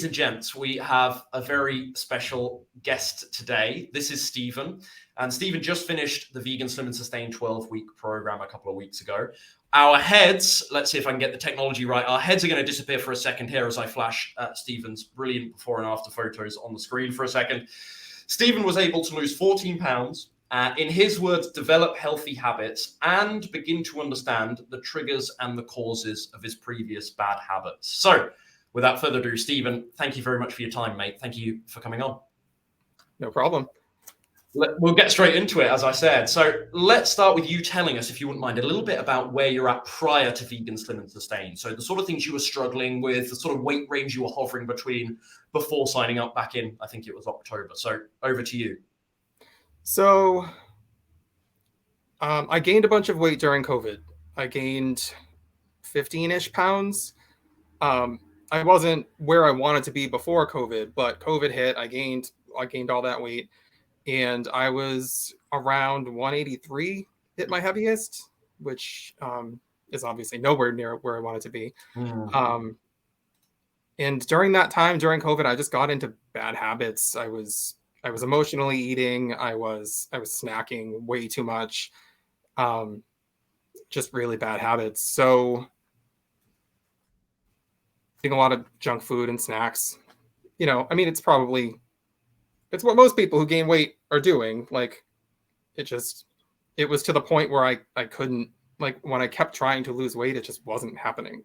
And gents, we have a very special guest today. This is Stephen, and Stephen just finished the Vegan Slim and Sustain 12-week program a couple of weeks ago. Our heads, let's see if I can get the technology right, our heads are going to disappear for a second here as I flash Stephen's brilliant before and after photos on the screen for a second. Stephen was able to lose 14 pounds, in his words, develop healthy habits and begin to understand the triggers and the causes of his previous bad habits. So, without further ado, Stephen, thank you very much for your time, mate. Thank you for coming on. No problem. We'll get straight into it, as I said. So let's start with you telling us, if you wouldn't mind, a little bit about where you're at prior to Vegan Slim and Sustain. So the sort of things you were struggling with, the sort of weight range you were hovering between before signing up back in, I think it was October. So over to you. So I gained a bunch of weight during COVID. I gained 15-ish pounds. I wasn't where I wanted to be before COVID, but COVID hit. I gained all that weight, and I was around 183 hit my heaviest, which is obviously nowhere near where I wanted to be. And during that time, during COVID, I just got into bad habits. I was emotionally eating. I was snacking way too much. Just really bad habits. So eating a lot of junk food and snacks. You know, I mean, it's what most people who gain weight are doing. Like, it was to the point where I couldn't, like, when I kept trying to lose weight, it just wasn't happening.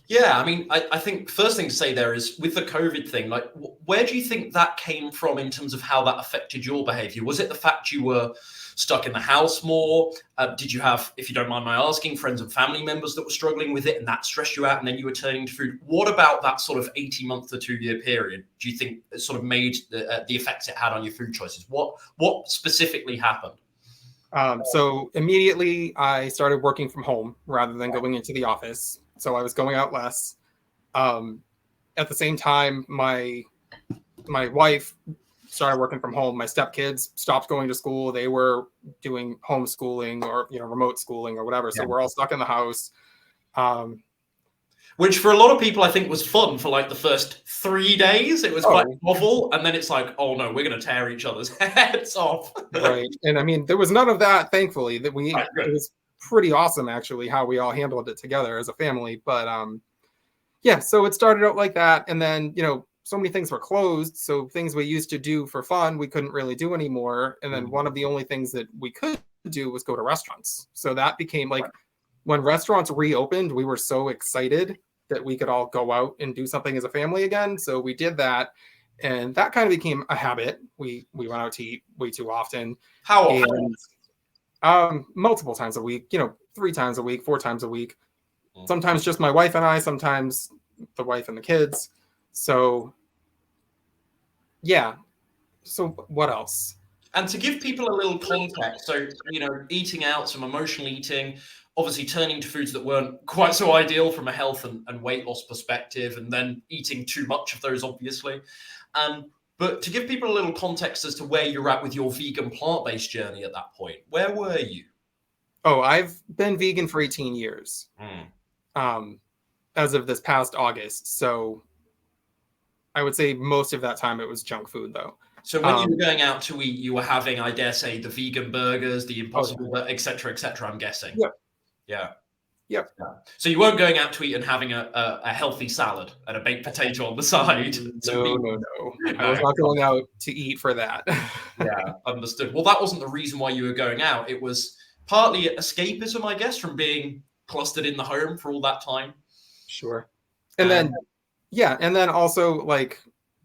Yeah, I mean, I think first thing to say there is with the COVID thing, like, where do you think that came from in terms of how that affected your behavior? Was it the fact you were stuck in the house more? Did you have, if you don't mind my asking, friends and family members that were struggling with it and that stressed you out and then you were turning to food? What about that sort of 18-month to 2-year period do you think it sort of made the effects it had on your food choices? What specifically happened? So immediately I started working from home rather than going into the office. So I was going out less. At the same time, my wife started working from home. My stepkids stopped going to school. They were doing homeschooling or, remote schooling or whatever. So we're all stuck in the house. Which for a lot of people, I think was fun for like the first 3 days. It was quite novel. And then it's like, oh no, we're going to tear each other's heads off. Right. And I mean, there was none of that, thankfully, it was pretty awesome, actually, how we all handled it together as a family. But yeah, so it started out like that. And then, so many things were closed. So things we used to do for fun, we couldn't really do anymore. And then one of the only things that we could do was go to restaurants. So that became like, when restaurants reopened, we were so excited that we could all go out and do something as a family again. So we did that. And that kind of became a habit. We went out to eat way too often. How often? And, multiple times a week, 3 times a week, 4 times a week. Sometimes just my wife and I, sometimes the wife and the kids. So yeah. So what else? And to give people a little context, so, eating out, some emotional eating, obviously turning to foods that weren't quite so ideal from a health and weight loss perspective, and then eating too much of those, obviously. But to give people a little context as to where you're at with your vegan plant-based journey at that point, where were you? Oh, I've been vegan for 18 years. As of this past August. So I would say most of that time it was junk food, though. So when you were going out to eat, you were having, I dare say, the vegan burgers, the impossible, et cetera, I'm guessing. Yep. Yeah. Yep. Yeah. So you weren't going out to eat and having a healthy salad and a baked potato on the side. No. I was not going out to eat for that. Yeah, understood. Well, that wasn't the reason why you were going out. It was partly escapism, I guess, from being clustered in the home for all that time. Sure. And then also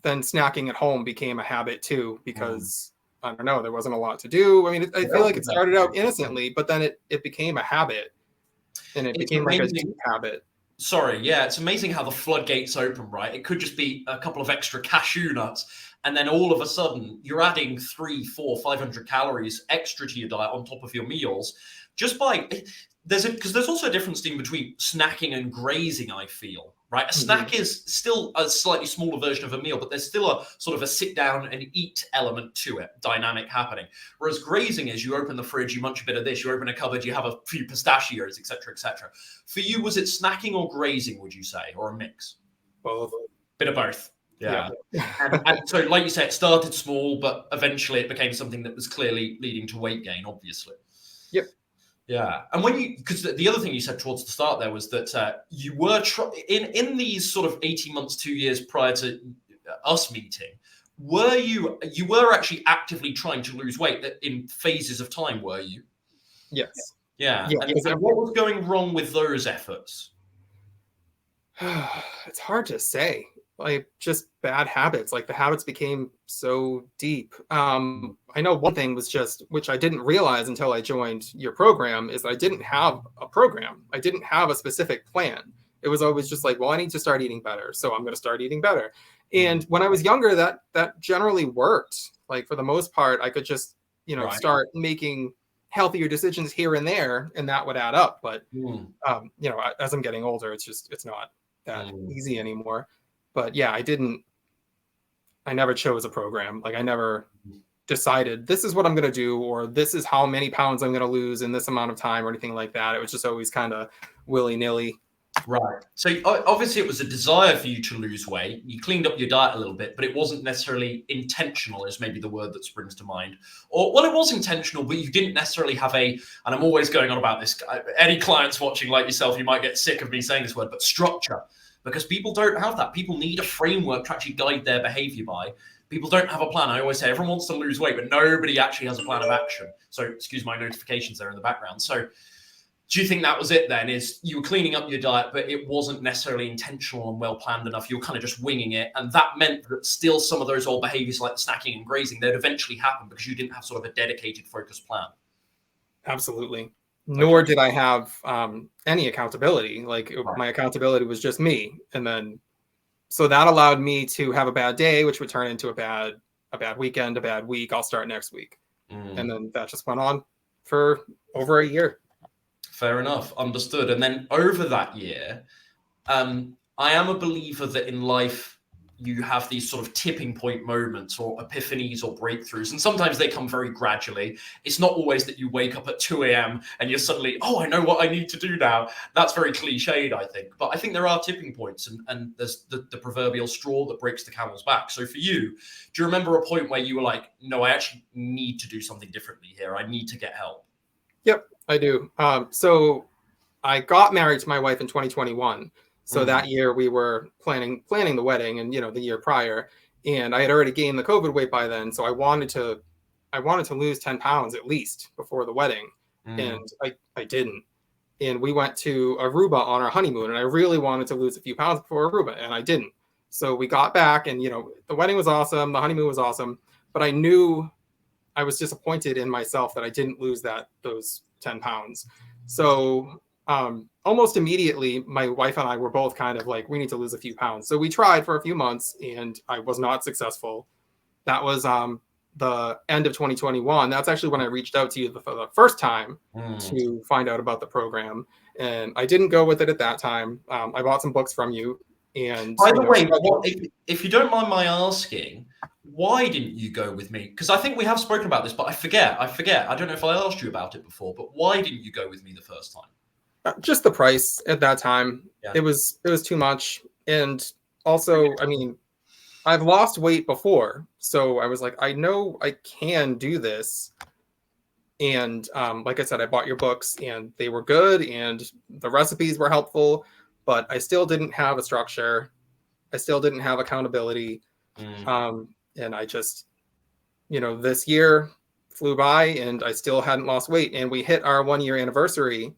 then snacking at home became a habit too, because I don't know, there wasn't a lot to do. I mean, I feel like it started out innocently, but then it became a habit, and it became like a deep habit. Sorry, yeah, it's amazing how the floodgates open, right? It could just be a couple of extra cashew nuts, and then all of a sudden you're adding 300, 400, 500 calories extra to your diet on top of your meals, just by because there's also a difference between snacking and grazing, I feel, right? A snack is still a slightly smaller version of a meal, but there's still a sort of a sit down and eat element to it, dynamic happening. Whereas grazing is you open the fridge, you munch a bit of this, you open a cupboard, you have a few pistachios, et cetera, et cetera. For you, was it snacking or grazing, would you say, or a mix? Both. Bit of both. Yeah. And so, like you said, it started small, but eventually it became something that was clearly leading to weight gain, obviously. Yep. Yeah. And because the other thing you said towards the start there was that you were in these sort of 18 months, 2 years prior to us meeting, you were actually actively trying to lose weight in phases of time, were you? Yes. Yeah. Yeah. And what was going wrong with those efforts? It's hard to say. Like, just bad habits. Like, the habits became so deep. I know one thing was just, which I didn't realize until I joined your program, is that I didn't have a program. I didn't have a specific plan. It was always just like, well, I need to start eating better, so I'm going to start eating better. And when I was younger, that generally worked. Like, for the most part, I could just, start making healthier decisions here and there, and that would add up. But as I'm getting older, it's not that easy anymore. But yeah, I never chose a program. Like, I never decided this is what I'm going to do, or this is how many pounds I'm going to lose in this amount of time, or anything like that. It was just always kind of willy-nilly. Right. So obviously it was a desire for you to lose weight. You cleaned up your diet a little bit, but it wasn't necessarily intentional, is maybe the word that springs to mind. Or, well, it was intentional, but you didn't necessarily have and I'm always going on about this. Any clients watching like yourself, you might get sick of me saying this word, but structure. Because people don't have that. People need a framework to actually guide their behavior by. People don't have a plan. I always say everyone wants to lose weight, but nobody actually has a plan of action. So excuse my notifications there in the background. So do you think that was it then? Is you were cleaning up your diet, but it wasn't necessarily intentional and well planned enough. You were kind of just winging it. And that meant that still some of those old behaviors like the snacking and grazing, they'd eventually happen because you didn't have sort of a dedicated, focused plan. Absolutely. Nor did I have any accountability. Like, my accountability was just me. And then, so that allowed me to have a bad day, which would turn into a bad weekend, a bad week. I'll start next week. And then that just went on for over a year. Fair enough. Understood. And then over that year, I am a believer that in life, you have these sort of tipping point moments or epiphanies or breakthroughs. And sometimes they come very gradually. It's not always that you wake up at 2 a.m. and you're suddenly, oh, I know what I need to do now. That's very cliched, I think. But I think there are tipping points, and there's the proverbial straw that breaks the camel's back. So for you, do you remember a point where you were like, no, I actually need to do something differently here. I need to get help? Yep, I do. So I got married to my wife in 2021. So that year we were planning the wedding, and the year prior, and I had already gained the COVID weight by then. So I wanted to lose 10 pounds at least before the wedding, and I didn't. And we went to Aruba on our honeymoon, and I really wanted to lose a few pounds before Aruba, and I didn't. So we got back, and the wedding was awesome, the honeymoon was awesome, but I knew I was disappointed in myself that I didn't lose those 10 pounds. So almost immediately, my wife and I were both kind of like, we need to lose a few pounds. So we tried for a few months, and I was not successful. That was the end of 2021. That's actually when I reached out to you for the first time to find out about the program. And I didn't go with it at that time. I bought some books from you. And by the way, if you don't mind my asking, why didn't you go with me? Because I think we have spoken about this, but I forget. I don't know if I asked you about it before, but why didn't you go with me the first time? Just the price at that time. Yeah. It was too much. And also, I mean, I've lost weight before. So I was like, I know I can do this. And like I said, I bought your books, and they were good, and the recipes were helpful, but I still didn't have a structure. I still didn't have accountability. And I just, this year flew by, and I still hadn't lost weight. And we hit our 1-year anniversary.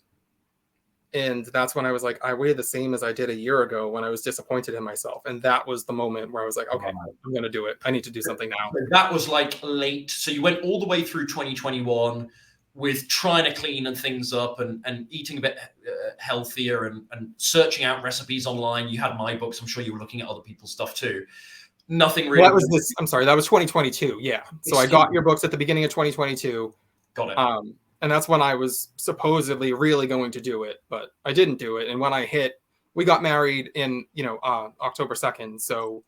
And that's when I was like, I weigh the same as I did a year ago, when I was disappointed in myself. And that was the moment where I was like, okay, I'm going to do it. I need to do something now. That was like late. So you went all the way through 2021 with trying to clean things up and eating a bit healthier and searching out recipes online. You had my books. I'm sure you were looking at other people's stuff too. Nothing really. That was this. I'm sorry. That was 2022. Yeah. So I got your books at the beginning of 2022. Got it. And that's when I was supposedly really going to do it, but I didn't do it. And when we got married in, October 2nd. So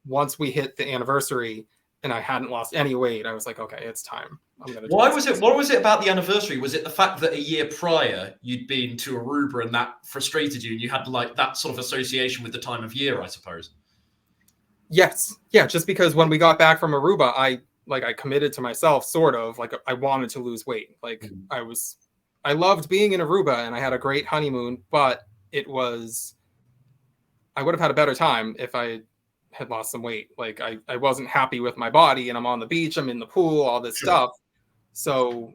once we hit the anniversary and I hadn't lost any weight, I was like, okay, it's time. I'm gonna. What was it about the anniversary? Was it the fact that a year prior you'd been to Aruba and that frustrated you, and you had like that sort of association with the time of year, I suppose? Yes. Yeah. Just because when we got back from Aruba, I committed to myself, sort of like I wanted to lose weight. Like I loved being in Aruba and I had a great honeymoon, but I would have had a better time if I had lost some weight. Like I wasn't happy with my body, and I'm on the beach, I'm in the pool, all this stuff. So,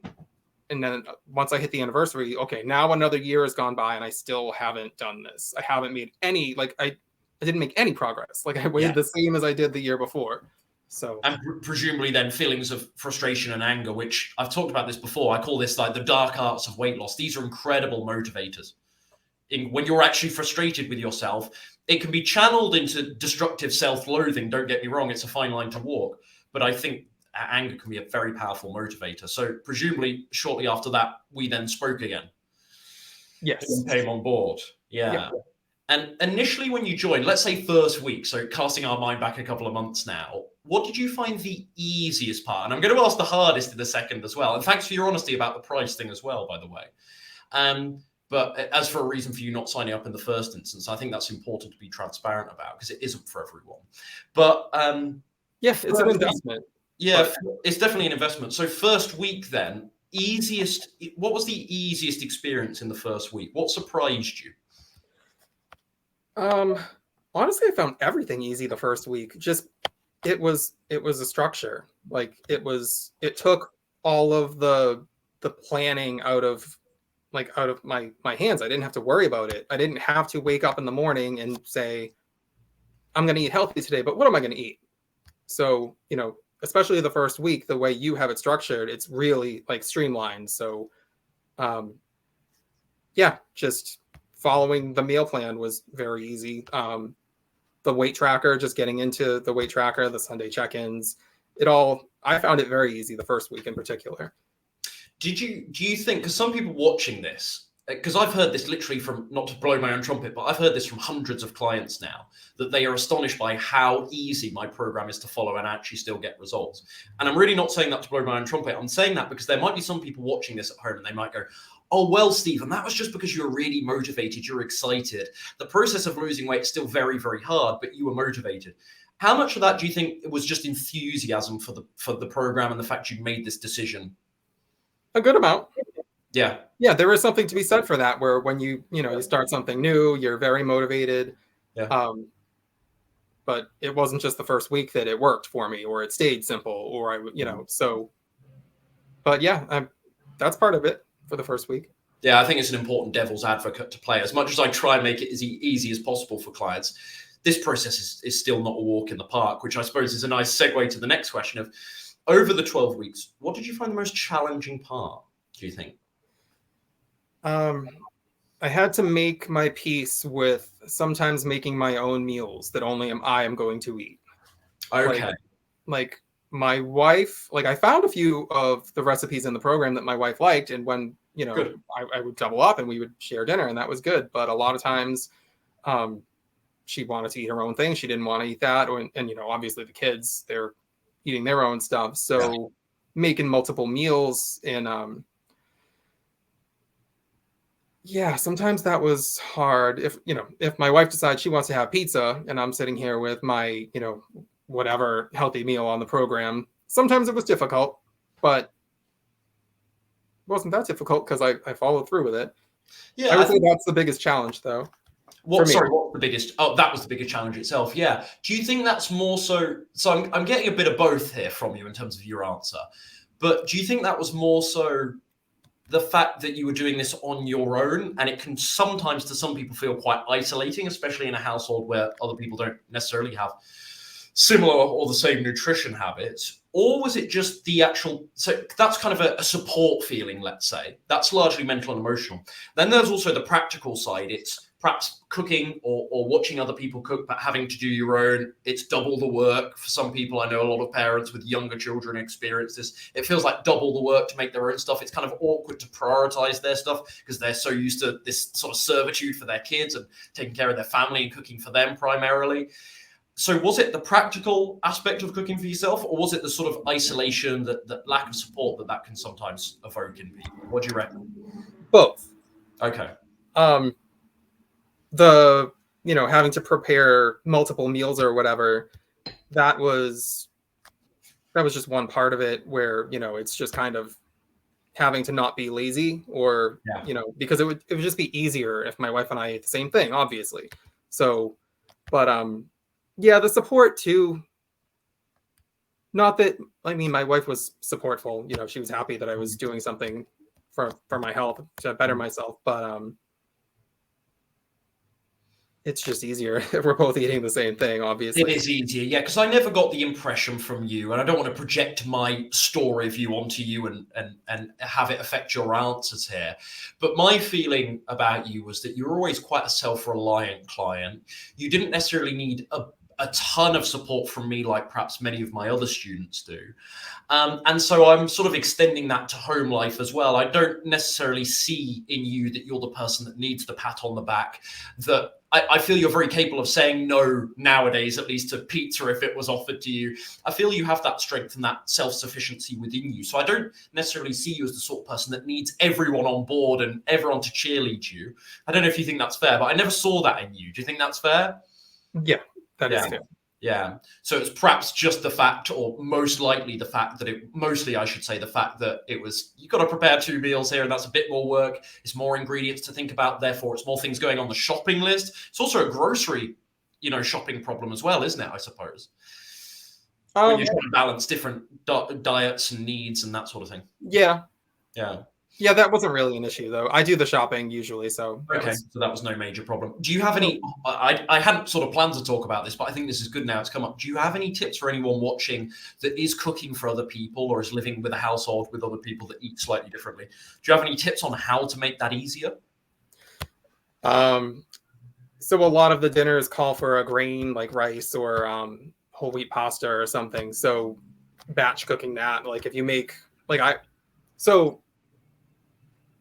and then once I hit the anniversary, okay, now another year has gone by and I still haven't done this. I haven't made any, like I didn't make any progress. Like I weighed the same as I did the year before. So, and presumably then feelings of frustration and anger, which I've talked about this before. I call this like the dark arts of weight loss. These are incredible motivators. When you're actually frustrated with yourself, it can be channeled into destructive self-loathing. Don't get me wrong, it's a fine line to walk. But I think anger can be a very powerful motivator. So presumably shortly after that, we then spoke again. Yes. And came on board. Yeah. And initially when you joined, let's say first week, so casting our mind back a couple of months now, what did you find the easiest part? And I'm going to ask the hardest in a second as well. And thanks for your honesty about the price thing as well, by the way. But as for a reason for you not signing up in the first instance, I think that's important to be transparent about because it isn't for everyone. But it's an investment. It's definitely an investment. So first week then, what was the easiest experience in the first week? What surprised you? Honestly, I found everything easy the first week. Just it was a structure. Like it took all of the planning out of my hands. I didn't have to worry about it. I didn't have to wake up in the morning and say, I'm going to eat healthy today, but what am I going to eat? So, especially the first week, the way you have it structured, it's really like streamlined. So, just following the meal plan was very easy. The weight tracker, just getting into the weight tracker, the Sunday check-ins, I found it very easy the first week in particular. Do you think, because some people watching this, because I've heard this literally from, not to blow my own trumpet, but I've heard this from hundreds of clients now, that they are astonished by how easy my program is to follow and actually still get results. And I'm really not saying that to blow my own trumpet. I'm saying that because there might be some people watching this at home and they might go, oh, well, Stephen, that was just because you're really motivated, you're excited. The process of losing weight is still very, very hard, but you were motivated. How much of that do you think was just enthusiasm for the program and the fact you made this decision? A good amount. Yeah, there is something to be said for that, where when you start something new, you're very motivated. But it wasn't just the first week that it worked for me, or it stayed simple, or that's part of it for the first week. Yeah, I think it's an important devil's advocate to play. As much as I try and make it as easy as possible for clients, this process is still not a walk in the park, which I suppose is a nice segue to the next question of, over the 12 weeks, what did you find the most challenging part, do you think? I had to make my peace with sometimes making my own meals that only I am going to eat. Okay. Like my wife, I found a few of the recipes in the program that my wife liked. And when, I would double up and we would share dinner, and that was good. But a lot of times she wanted to eat her own thing. She didn't want to eat that. And obviously the kids, they're eating their own stuff. So making multiple meals and sometimes that was hard. If my wife decides she wants to have pizza and I'm sitting here with my, whatever healthy meal on the program, sometimes it was difficult, but it wasn't that difficult because I followed through with it. I would say that's the biggest challenge though. What was the biggest? Oh, that was the biggest challenge itself. Yeah. Do you think that's more so? So I'm getting a bit of both here from you in terms of your answer, but do you think that was more so the fact that you were doing this on your own, and it can sometimes to some people feel quite isolating, especially in a household where other people don't necessarily have similar or the same nutrition habits? Or was it just the actual, so that's kind of a support feeling, let's say. That's largely mental and emotional. Then there's also the practical side. It's perhaps cooking or watching other people cook, but having to do your own. It's double the work. For some people, I know a lot of parents with younger children experience this. It feels like double the work to make their own stuff. It's kind of awkward to prioritize their stuff because they're so used to this sort of servitude for their kids and taking care of their family and cooking for them primarily. So was it the practical aspect of cooking for yourself, or was it the sort of isolation, that lack of support that can sometimes evoke in people? What do you reckon? Both. Okay. The having to prepare multiple meals or whatever, that was just one part of it where, it's just kind of having to not be lazy or, because it would just be easier if my wife and I ate the same thing, obviously. So, but the support too. Not that, I mean, my wife was supportful, she was happy that I was doing something for my health to better myself, but it's just easier if we're both eating the same thing, obviously. It is easier, yeah, because I never got the impression from you, and I don't want to project my story view onto you and have it affect your answers here. But my feeling about you was that you were always quite a self-reliant client. You didn't necessarily need a ton of support from me, like perhaps many of my other students do. And so I'm sort of extending that to home life as well. I don't necessarily see in you that you're the person that needs the pat on the back, that I feel you're very capable of saying no nowadays, at least to pizza if it was offered to you. I feel you have that strength and that self-sufficiency within you. So I don't necessarily see you as the sort of person that needs everyone on board and everyone to cheerlead you. I don't know if you think that's fair, but I never saw that in you. Do you think that's fair? Yeah, that is fair. Yeah. So it's perhaps just the fact, or most likely the fact that the fact that it was, you've got to prepare 2 meals here and that's a bit more work. It's more ingredients to think about. Therefore, it's more things going on the shopping list. It's also a grocery, shopping problem as well, isn't it? I suppose. When you're trying to balance different diets and needs and that sort of thing. Yeah. Yeah. Yeah, that wasn't really an issue, though. I do the shopping usually, so... So that was no major problem. Do you have any... I hadn't sort of planned to talk about this, but I think this is good now it's come up. Do you have any tips for anyone watching that is cooking for other people or is living with a household with other people that eat slightly differently? Do you have any tips on how to make that easier? So a lot of the dinners call for a grain like rice or whole wheat pasta or something. So batch cooking that, like if you make... So...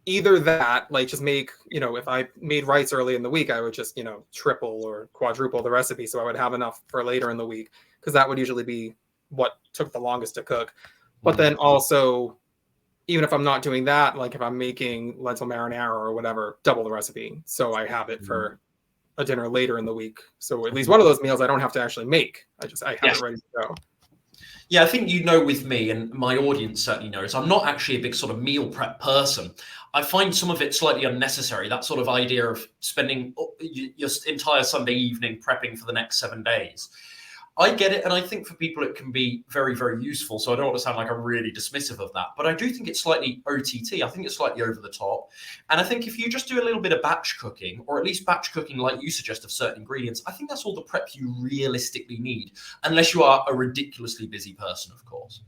either that, like just make, if I made rice early in the week, I would just, triple or quadruple the recipe. So I would have enough for later in the week, because that would usually be what took the longest to cook. But then also, even if I'm not doing that, like if I'm making lentil marinara or whatever, double the recipe. So I have it for a dinner later in the week. So at least one of those meals I don't have to actually make. I have it ready to go. Yeah, I think with me, and my audience certainly knows, I'm not actually a big sort of meal prep person. I find some of it slightly unnecessary, that sort of idea of spending your entire Sunday evening prepping for the next 7 days. I get it, and I think for people it can be very, very useful, so I don't want to sound like I'm really dismissive of that, but I do think it's slightly OTT. I think it's slightly over the top, and I think if you just do a little bit of batch cooking, or at least batch cooking like you suggest of certain ingredients, I think that's all the prep you realistically need, unless you are a ridiculously busy person, of course.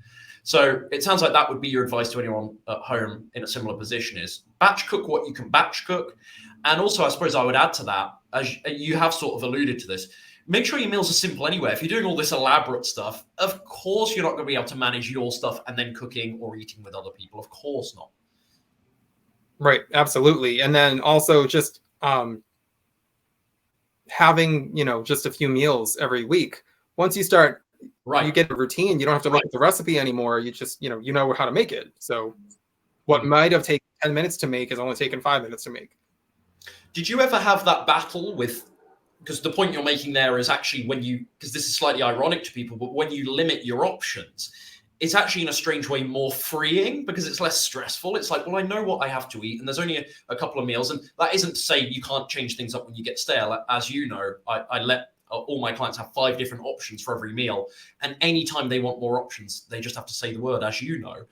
So it sounds like that would be your advice to anyone at home in a similar position, is batch cook what you can batch cook. And also, I suppose I would add to that, as you have sort of alluded to this, make sure your meals are simple anyway. If you're doing all this elaborate stuff, of course you're not going to be able to manage your stuff and then cooking or eating with other people. Of course not. Right, absolutely. And then also just having, just a few meals every week. Once you start, you get a routine, you don't have to look at the recipe anymore. You just, you know how to make it. So what might have taken 10 minutes to make is only taken 5 minutes to make. Did you ever have that battle with, because the point you're making there is actually because this is slightly ironic to people, but when you limit your options, it's actually in a strange way more freeing because it's less stressful. It's like, well, I know what I have to eat and there's only a couple of meals. And that isn't to say you can't change things up when you get stale. As you know, I let all my clients have 5 different options for every meal. And anytime they want more options, they just have to say the word, as you know.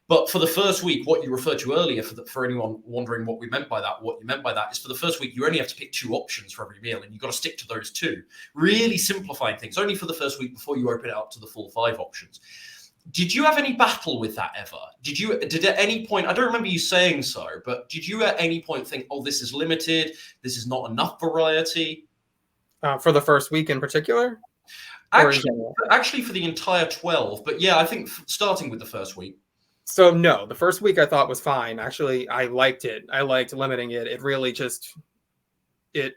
But for the first week, what you referred to earlier, for anyone wondering what you meant by that is for the first week, you only have to pick 2 options for every meal and you've got to stick to those 2. Really simplifying things only for the first week before you open it up to the full 5 options. Did you have any battle with that ever? Did at any point, I don't remember you saying so, but did you at any point think, oh, this is limited, this is not enough variety? For the first week in particular? Actually for the entire 12, but yeah, I think starting with the first week. So no, the first week I thought was fine. Actually, I liked it. I liked limiting it. It really it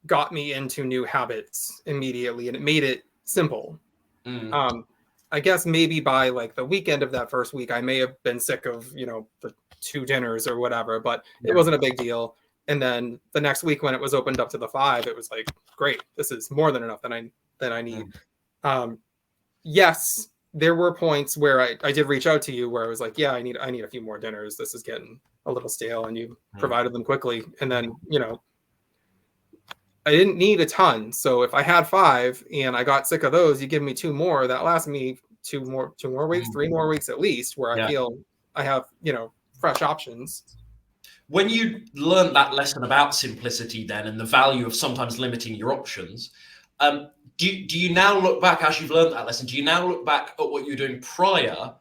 got me into new habits immediately, and it made it simple. I guess maybe by like the weekend of that first week, I may have been sick of, the 2 dinners or whatever, but it wasn't a big deal. And then the next week when it was opened up to the 5, it was like, great, this is more than enough that I need. Yes, there were points where I did reach out to you where I was like, yeah, I need a few more dinners. This is getting a little stale, and you provided them quickly. And then, I didn't need a ton. So if I had 5 and I got sick of those, you give me 2 more, that lasts me 2 more weeks, 3 more weeks at least, where I feel I have, fresh options. When you learned that lesson about simplicity then and the value of sometimes limiting your options, do you now look back, as you've learned that lesson, do you now look back at what you were doing prior,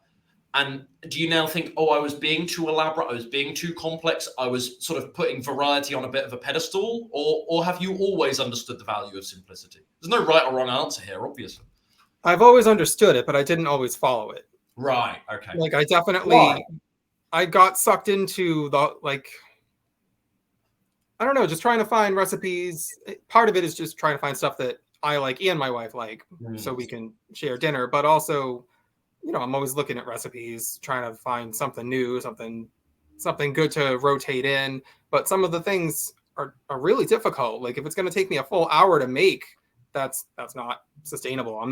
and do you now think, oh, I was being too elaborate, I was being too complex, I was sort of putting variety on a bit of a pedestal, or have you always understood the value of simplicity? There's no right or wrong answer here, obviously. I've always understood it, but I didn't always follow it. Right, okay. Like, I definitely, I got sucked into the, I don't know, just trying to find recipes. Part of it is just trying to find stuff that I like and my wife like, so we can share dinner. But also, I'm always looking at recipes, trying to find something new, something good to rotate in. But some of the things are really difficult. Like, if it's going to take me a full hour to make, that's not sustainable. I'm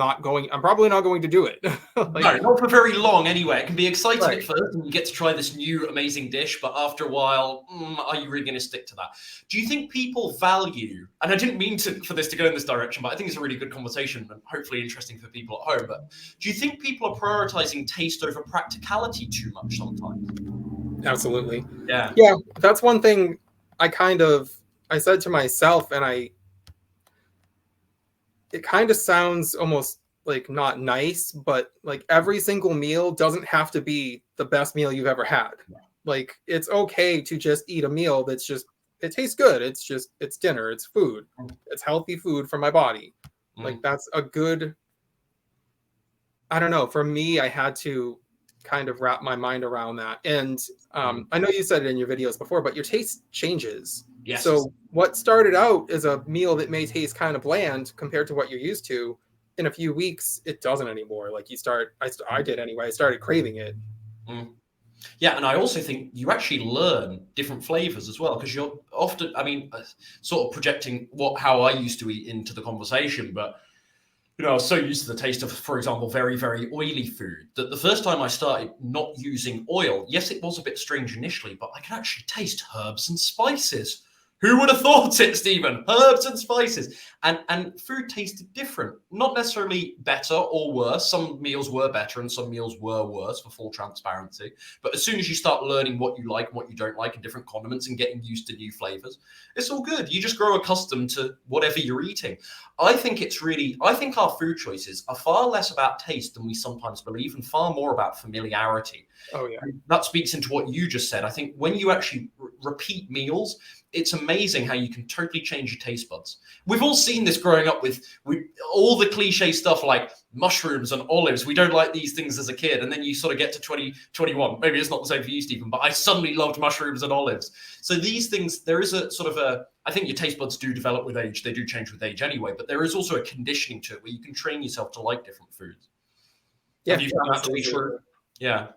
probably not going to do it. No, not for very long anyway. It can be exciting at first and you get to try this new amazing dish, but after a while, are you really going to stick to that? Do you think people value, and I didn't mean for this to go in this direction, but I think it's a really good conversation and hopefully interesting for people at home, but do you think people are prioritizing taste over practicality too much sometimes? Absolutely. Yeah. Yeah, that's one thing I said to myself, and it kind of sounds almost like not nice, but like every single meal doesn't have to be the best meal you've ever had. Yeah. Like, it's okay to just eat a meal that's just, it tastes good. It's dinner, it's food. It's healthy food for my body. Like, that's a good, I don't know, for me, I had to kind of wrap my mind around that. And I know you said it in your videos before, but your taste changes. Yes. So what started out as a meal that may taste kind of bland compared to what you're used to, in a few weeks, it doesn't anymore. Like, I did anyway. I started craving it. Yeah, and I also think you actually learn different flavors as well, because you're often, sort of projecting how I used to eat into the conversation, but I was so used to the taste of, for example, very, very oily food that the first time I started not using oil, yes, it was a bit strange initially, but I could actually taste herbs and spices. Who would have thought it, Stephen? Herbs and spices. And food tasted different. Not necessarily better or worse. Some meals were better and some meals were worse, for full transparency. But as soon as you start learning what you like and what you don't like and different condiments and getting used to new flavors, it's all good. You just grow accustomed to whatever you're eating. I think our food choices are far less about taste than we sometimes believe and far more about familiarity. Oh, yeah. And that speaks into what you just said. I think when you actually repeat meals, it's amazing how you can totally change your taste buds. We've all seen this growing up with all the cliche stuff like mushrooms and olives. We don't like these things as a kid. And then you sort of get to 2021. Maybe it's not the same for you, Stephen, but I suddenly loved mushrooms and olives. So these things, there is a sort of I think your taste buds do develop with age. They do change with age anyway, but there is also a conditioning to it where you can train yourself to like different foods. Yeah. Have you found that to be true? Yeah.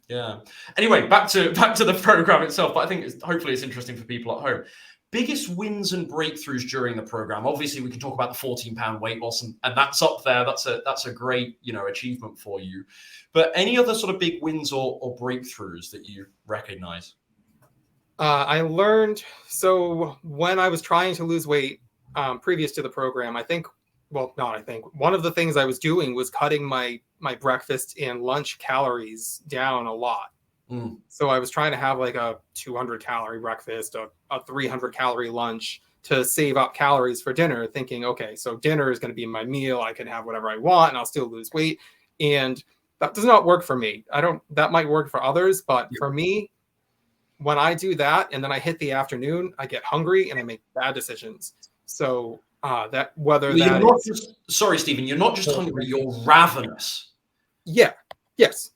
Yeah. Anyway, back to the program itself, but I think hopefully it's interesting for people at home. Biggest wins and breakthroughs during the program. Obviously, we can talk about the 14-pound weight loss, and that's up there. That's a great achievement for you. But any other sort of big wins or breakthroughs that you recognize? I learned, so when I was trying to lose weight previous to the program, one of the things I was doing was cutting my breakfast and lunch calories down a lot. So I was trying to have like a 200 calorie breakfast, a 300 calorie lunch to save up calories for dinner, thinking, okay, so dinner is going to be my meal. I can have whatever I want and I'll still lose weight. And that does not work for me. That might work for others, but for me, when I do that and then I hit the afternoon, I get hungry and I make bad decisions. So sorry, Stephen, you're not just hungry, you're ravenous. Yeah. Yes.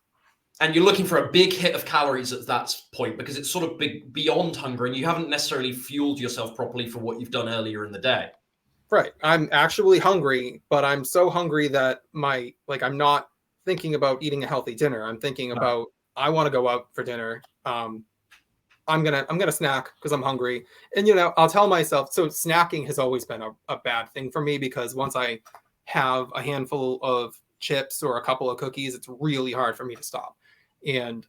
And you're looking for a big hit of calories at that point because it's sort of beyond hunger and you haven't necessarily fueled yourself properly for what you've done earlier in the day. Right. I'm actually hungry, but I'm so hungry that I'm not thinking about eating a healthy dinner. I'm thinking about, I want to go out for dinner. I'm gonna snack because I'm hungry. And I'll tell myself, so snacking has always been a bad thing for me because once I have a handful of chips or a couple of cookies, it's really hard for me to stop. And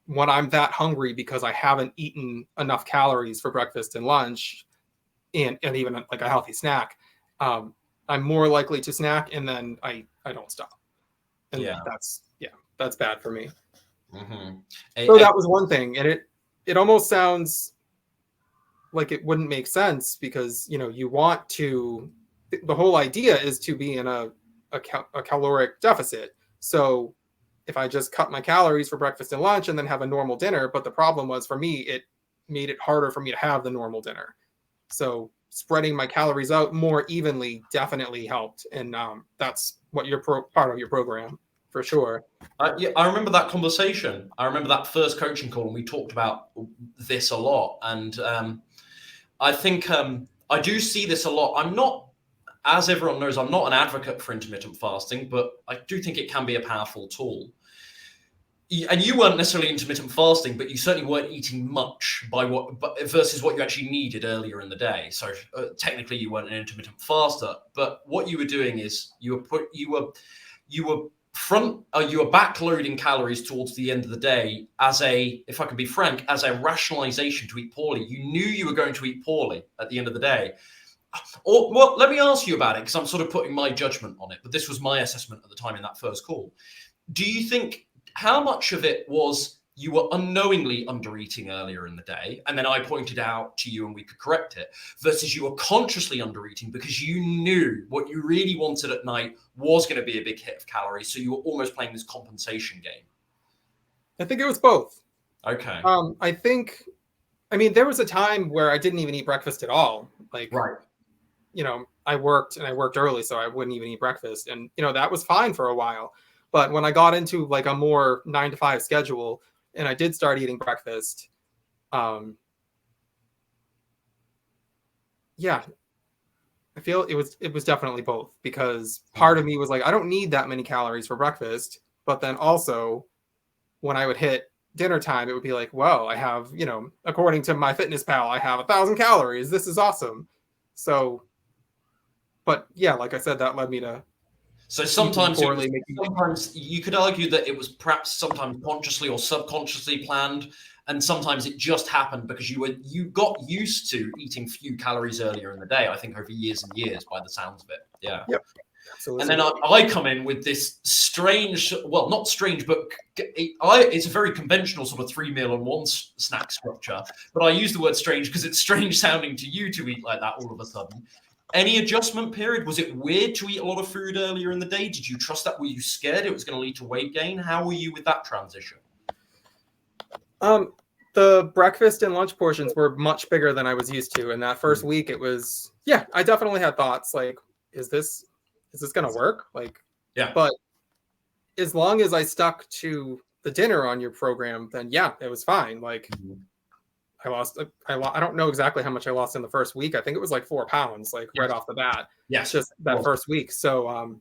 when I'm that hungry because I haven't eaten enough calories for breakfast and lunch, and even like a healthy snack, I'm more likely to snack, and then I don't stop. And that's bad for me. Mm-hmm. So that was one thing, and it almost sounds like it wouldn't make sense because you want to. The whole idea is to be in a caloric deficit. So if I just cut my calories for breakfast and lunch and then have a normal dinner, but the problem was for me, it made it harder for me to have the normal dinner. So spreading my calories out more evenly definitely helped, and that's what you're part of your program for sure. Yeah, I remember that conversation. I remember that first coaching call, and we talked about this a lot. And I think I do see this a lot. I'm not, as everyone knows, I'm not an advocate for intermittent fasting, but I do think it can be a powerful tool. And you weren't necessarily intermittent fasting, but you certainly weren't eating much versus what you actually needed earlier in the day. So technically, you weren't an intermittent faster. But what you were doing is you were backloading calories towards the end of the day as if I can be frank, as a rationalization to eat poorly. You knew you were going to eat poorly at the end of the day. Or, well, let me ask you about it, because I'm sort of putting my judgment on it, but this was my assessment at the time in that first call. Do you think, how much of it was you were unknowingly undereating earlier in the day, and then I pointed out to you and we could correct it, versus you were consciously undereating because you knew what you really wanted at night was going to be a big hit of calories, so you were almost playing this compensation game? I think it was both. Okay. I mean, there was a time where I didn't even eat breakfast at all. Like, right. I worked early, so I wouldn't even eat breakfast. And, that was fine for a while. But when I got into like a more 9-to-5 schedule and I did start eating breakfast, I feel it was definitely both, because part of me was like, I don't need that many calories for breakfast. But then also when I would hit dinner time, it would be like, well, I have, according to MyFitnessPal, I have 1,000 calories. This is awesome. So, but yeah, like I said, that led me to. So sometimes you could argue that it was perhaps sometimes consciously or subconsciously planned, and sometimes it just happened because you got used to eating few calories earlier in the day. I think over years and years, by the sounds of it. Yeah. Yep. Absolutely. And then I come in with this strange, well, not strange, but it's a very conventional sort of 3 meal and 1 snack structure. But I use the word strange because it's strange sounding to you to eat like that all of a sudden. Any adjustment period? Was it weird to eat a lot of food earlier in the day? Did you trust that? Were you scared it was going to lead to weight gain? How were you with that transition? The breakfast and lunch portions were much bigger than I was used to. In that first week, it was, I definitely had thoughts like, is this going to work? Like, yeah. But as long as I stuck to the dinner on your program, then it was fine. Like, I don't know exactly how much I lost in the first week. I think it was like 4 pounds, like right off the bat. Yes. Just that first week. So,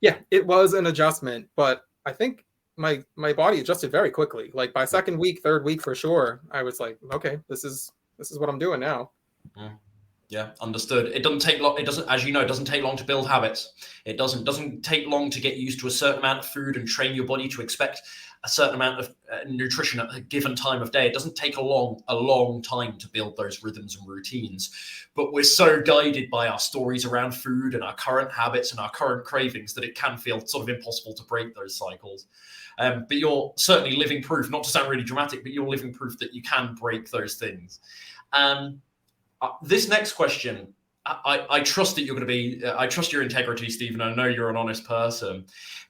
it was an adjustment, but I think my body adjusted very quickly. Like by second week, third week for sure, I was like, okay, this is what I'm doing now. Yeah, understood. It doesn't take long. It doesn't, as you know, it doesn't take long to build habits. It doesn't take long to get used to a certain amount of food and train your body to expect a certain amount of nutrition at a given time of day. It doesn't take a long time to build those rhythms and routines. But we're so guided by our stories around food and our current habits and our current cravings that it can feel sort of impossible to break those cycles. But you're certainly living proof, not to sound really dramatic, but you're living proof that you can break those things. This next question, I trust that you're going to be, I trust your integrity, Stephen. I know you're an honest person,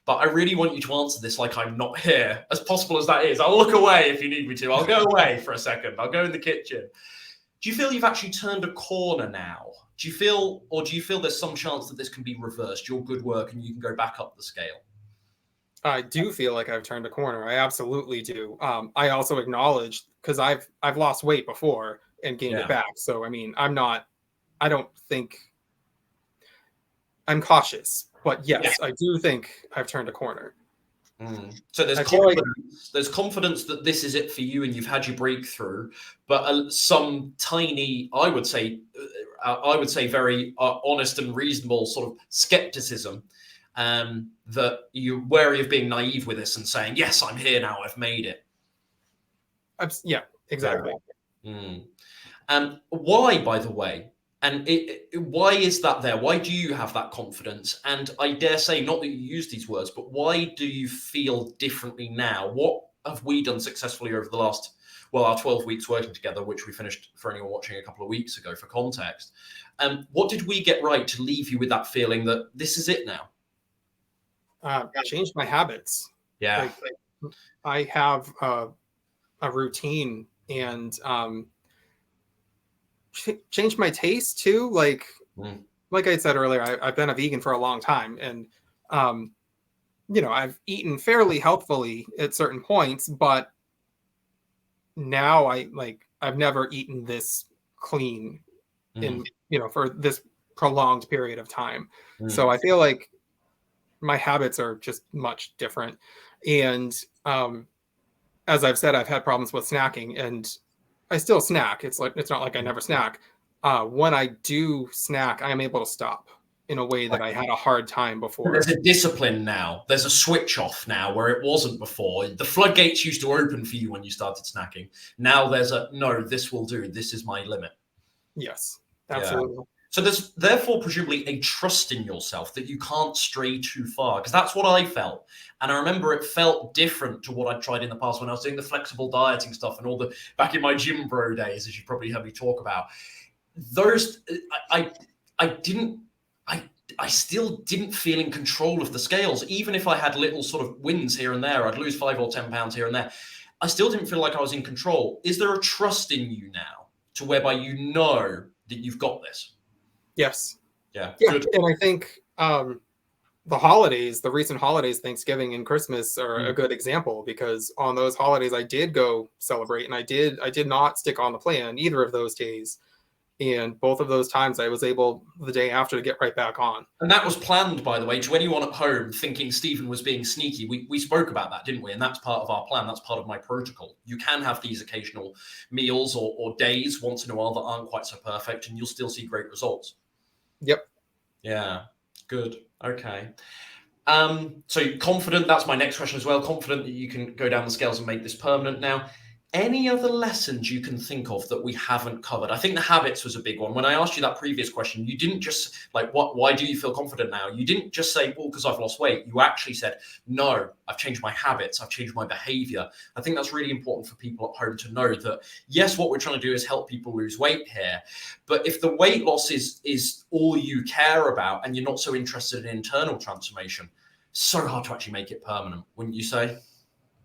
but I really want you to answer this like I'm not here, as possible as that is. I'll look away if you need me to. I'll go away for a second. I'll go in the kitchen. Do you feel you've actually turned a corner now? Do you feel there's some chance that this can be reversed, your good work, and you can go back up the scale? I do feel like I've turned a corner. I absolutely do. I also acknowledge, because I've lost weight before and gained it back. So, I mean, I don't think, I'm cautious, but yes, I do think I've turned a corner. So there's confidence. There's confidence that this is it for you, and you've had your breakthrough. But some tiny, I would say, very honest and reasonable sort of skepticism that you're wary of being naive with this and saying, "Yes, I'm here now. I've made it." Yeah, exactly. Why, by the way? And why is that there? Why do you have that confidence? And I dare say, not that you use these words, but why do you feel differently now? What have we done successfully over the last, our 12 weeks working together, which we finished for anyone watching a couple of weeks ago for context? What did we get right to leave you with that feeling that this is it now? Changed my habits. Yeah. I have a routine and changed my taste too. Like I said earlier, I've been a vegan for a long time, and I've eaten fairly healthfully at certain points, but now I've never eaten this clean in for this prolonged period of time. So I feel like my habits are just much different. And as I've said, I've had problems with snacking, and I still snack. It's not like I never snack. When I do snack, I'm able to stop in a way that I had a hard time before. There's a discipline now. There's a switch off now where it wasn't before. The floodgates used to open for you when you started snacking. Now there's no, this will do. This is my limit. Yes, absolutely. Yeah. So there's therefore presumably a trust in yourself that you can't stray too far, because that's what I felt. And I remember it felt different to what I'd tried in the past when I was doing the flexible dieting stuff and all the back in my gym bro days, as you probably heard me talk about. Those I still didn't feel in control of the scales, even if I had little sort of wins here and there. I'd lose 5 or 10 pounds here and there. I still didn't feel like I was in control. Is there a trust in you now to whereby you know that you've got this? Yes. Yeah. Good. And I think the recent holidays, Thanksgiving and Christmas, are a good example, because on those holidays I did go celebrate, and I did not stick on the plan either of those days. And both of those times I was able the day after to get right back on. And that was planned, by the way, to anyone at home thinking Stephen was being sneaky. We spoke about that, didn't we? And that's part of our plan. That's part of my protocol. You can have these occasional meals or days once in a while that aren't quite so perfect, and you'll still see great results. Yep. Yeah. Good. Okay. So confident, that's my next question as well. Confident that you can go down the scales and make this permanent now. Any other lessons you can think of that we haven't covered? I think the habits was a big one. When I asked you that previous question, you didn't just why do you feel confident now? You didn't just say, well, because I've lost weight. You actually said, no, I've changed my habits. I've changed my behavior. I think that's really important for people at home to know that, yes, what we're trying to do is help people lose weight here. But if the weight loss is all you care about and you're not so interested in internal transformation, it's so hard to actually make it permanent, wouldn't you say?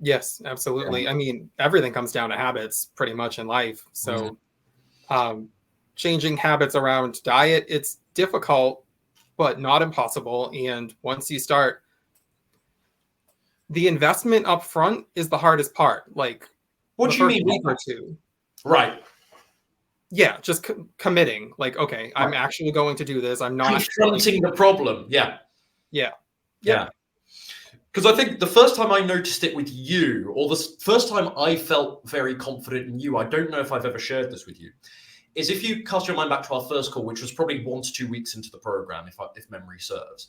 Yes, absolutely. Yeah. I mean, everything comes down to habits pretty much in life. So changing habits around diet, it's difficult, but not impossible. And once you start, the investment up front is the hardest part. Like, what do you mean? Week or two. Right. Yeah, just committing. Like, okay, I'm actually going to do this. I'm not confronting the problem. Yeah. Yeah. Because I think the first time I noticed it with you, or the first time I felt very confident in you, I don't know if I've ever shared this with you, is if you cast your mind back to our first call, which was probably 1 to 2 weeks into the program, if memory serves.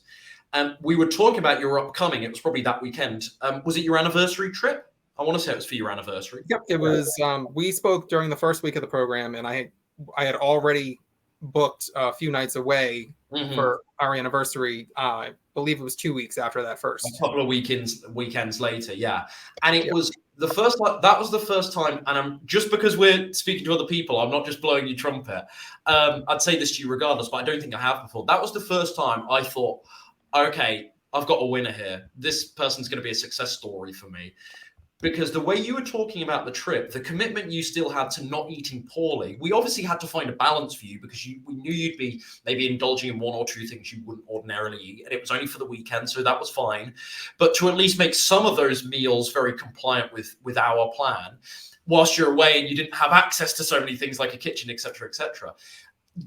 And we were talking about your upcoming, it was probably that weekend. Was it your anniversary trip? I want to say it was for your anniversary. Yep, it was. We spoke during the first week of the program, and I had already booked a few nights away for our anniversary. I believe it was 2 weeks after that first. A couple of weekends later, yeah. And it was the first time, that was the first time, and I'm just because we're speaking to other people, I'm not just blowing your trumpet. I'd say this to you regardless, but I don't think I have before. That was the first time I thought, okay, I've got a winner here. This person's going to be a success story for me. Because the way you were talking about the trip, the commitment you still had to not eating poorly, we obviously had to find a balance for you because we knew you'd be maybe indulging in 1 or 2 things you wouldn't ordinarily eat. And it was only for the weekend, so that was fine. But to at least make some of those meals very compliant with our plan, whilst you're away and you didn't have access to so many things like a kitchen, et cetera, et cetera.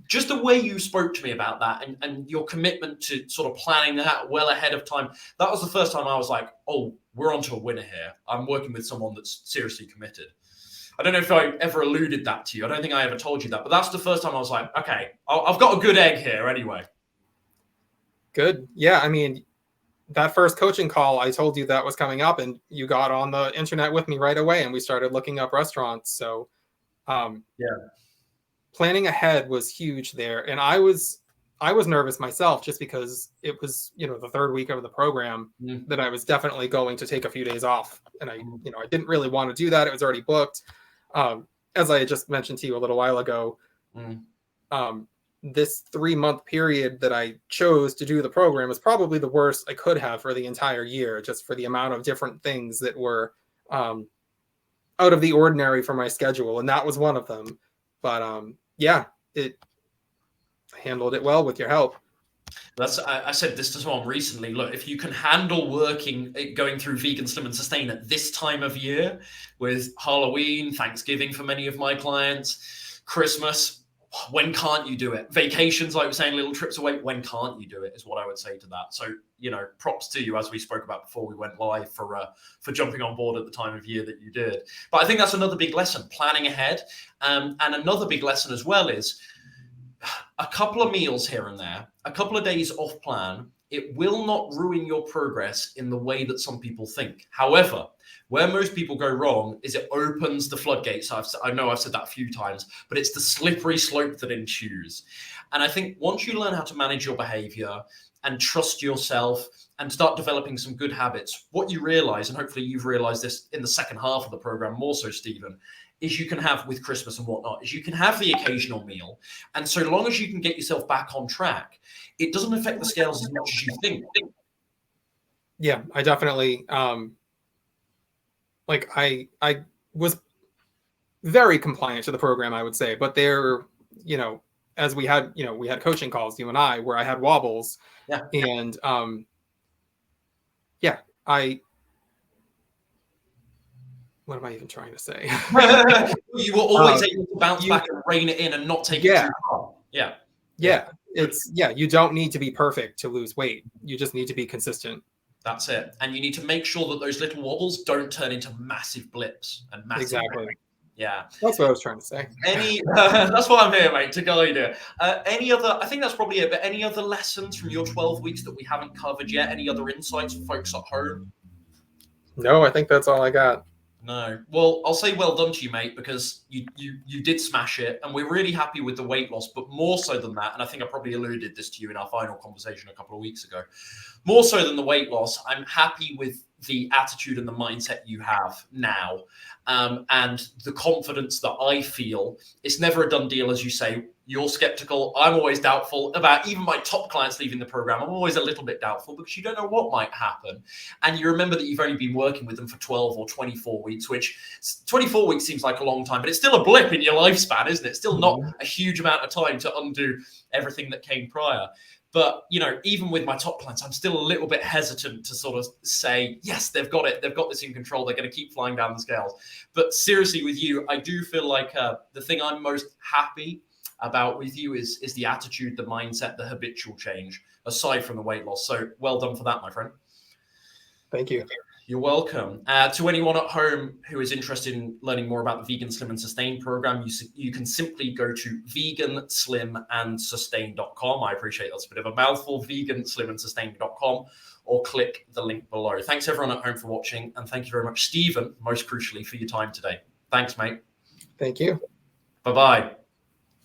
Just the way you spoke to me about that and your commitment to sort of planning that well ahead of time, that was the first time I was like, oh, we're onto a winner here. I'm working with someone that's seriously committed. I don't know if I ever alluded that to you. I don't think I ever told you that, but that's the first time I was like, okay, I've got a good egg here anyway. Good. Yeah. I mean, that first coaching call, I told you that was coming up, and you got on the internet with me right away, and we started looking up restaurants. So, planning ahead was huge there. And I was nervous myself, just because it was, the third week of the program that I was definitely going to take a few days off. And I didn't really want to do that. It was already booked. As I just mentioned to you a little while ago, this 3-month period that I chose to do the program is probably the worst I could have for the entire year, just for the amount of different things that were out of the ordinary for my schedule. And that was one of them. But it handled it well with your help. I said this to someone recently. Look, if you can handle going through Vegan, Slim and Sustain at this time of year, with Halloween, Thanksgiving for many of my clients, Christmas, when can't you do it? Vacations, like we're saying, little trips away, when can't you do it, is what I would say to that. So, props to you, as we spoke about before we went live, for jumping on board at the time of year that you did. But I think that's another big lesson, planning ahead. And another big lesson as well is a couple of meals here and there, a couple of days off plan. It will not ruin your progress in the way that some people think. However, where most people go wrong is it opens the floodgates. I know I've said that a few times, but it's the slippery slope that ensues. And I think once you learn how to manage your behavior and trust yourself and start developing some good habits, what you realize, and hopefully you've realized this in the second half of the program more so, Stephen, is you can have, with Christmas and whatnot, is you can have the occasional meal. And so long as you can get yourself back on track, it doesn't affect the scales as much as you think. Yeah, I definitely, I was very compliant to the program, I would say, but there, as we had coaching calls, you and I, where I had wobbles. Yeah. And, what am I even trying to say? You were always able to bounce back and rein it in and not take it too far. Yeah. Yeah. You don't need to be perfect to lose weight. You just need to be consistent. That's it. And you need to make sure that those little wobbles don't turn into massive blips and massive. Exactly. Yeah. That's what I was trying to say. That's why I'm here, mate, to guide you. I think that's probably it, but any other lessons from your 12 weeks that we haven't covered yet? Any other insights for folks at home? No, I think that's all I got. No. Well, I'll say well done to you, mate, because you did smash it, and we're really happy with the weight loss. But more so than that, and I think I probably alluded this to you in our final conversation a couple of weeks ago, more so than the weight loss, I'm happy with the attitude and the mindset you have now, and the confidence that I feel. It's never a done deal, as you say. You're skeptical. I'm always doubtful about even my top clients leaving the program. I'm always a little bit doubtful because you don't know what might happen. And you remember that you've only been working with them for 12 or 24 weeks, which 24 weeks seems like a long time, but it's still a blip in your lifespan, isn't it? Still not a huge amount of time to undo everything that came prior. But, even with my top clients, I'm still a little bit hesitant to sort of say, yes, they've got it. They've got this in control. They're going to keep flying down the scales. But seriously, with you, I do feel like the thing I'm most happy about with you is the attitude, the mindset, the habitual change, aside from the weight loss. So well done for that, my friend. Thank you. You're welcome. To anyone at home who is interested in learning more about the Vegan, Slim and Sustain program, you can simply go to veganslimandsustain.com. I appreciate that's a bit of a mouthful, veganslimandsustain.com, or click the link below. Thanks everyone at home for watching, and thank you very much, Stephen, most crucially, for your time today. Thanks, mate. Thank you. Bye-bye.